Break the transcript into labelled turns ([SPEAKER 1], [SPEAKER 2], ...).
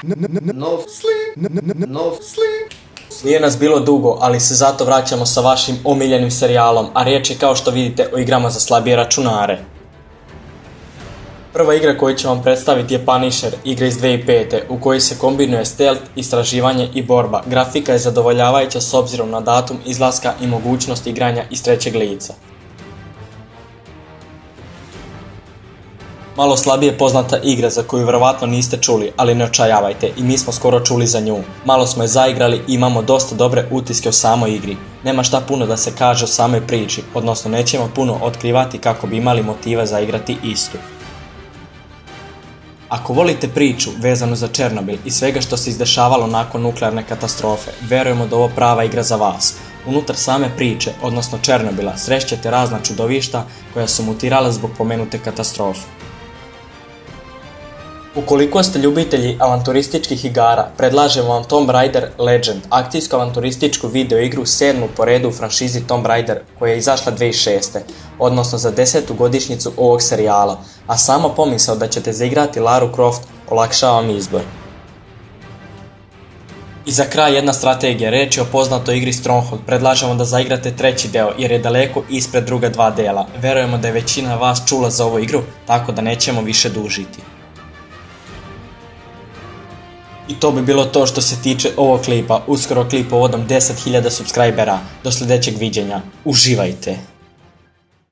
[SPEAKER 1] No sleep, no sleep.
[SPEAKER 2] Nije nas bilo dugo, ali se zato vraćamo sa vašim omiljenim serijalom, a riječ je kao što vidite o igrama za slabije računare. Prva igra koju ću vam predstaviti je Punisher, igra iz 2005. u kojoj se kombinuje stealth, istraživanje i borba. Grafika je zadovoljavajuća s obzirom na datum izlaska i mogućnost igranja iz trećeg lica. Malo slabije poznata igra za koju vjerovatno niste čuli, ali ne očajavajte, i mi smo skoro čuli za nju. Malo smo je zaigrali i imamo dosta dobre utiske o samoj igri. Nema šta puno da se kaže o samoj priči, odnosno nećemo puno otkrivati kako bi imali motive za igrati istu. Ako volite priču vezanu za Černobil i svega što se izdešavalo nakon nuklearne katastrofe, vjerujemo da ovo prava igra za vas. Unutar same priče, odnosno Černobila, srećete razna čudovišta koja su mutirala zbog pomenute katastrofe. Ukoliko ste ljubitelji avanturističkih igara, predlažemo vam Tomb Raider Legend, akcijsko-avanturističku video igru 7. po redu u franšizi Tomb Raider koja je izašla 2006. odnosno za 10. godišnjicu ovog serijala, a samo pomisao da ćete zaigrati Lara Croft olakšava vam izbor. I za kraj jedna strategija, reč je o poznatoj igri Stronghold, predlažemo da zaigrate treći deo jer je daleko ispred druga dva dela. Verujemo da je većina vas čula za ovu igru, tako da nećemo više dužiti. I to bi bilo to što se tiče ovog klipa, uskoro klip povodom 10.000 subscribera. Do sljedećeg viđenja, uživajte!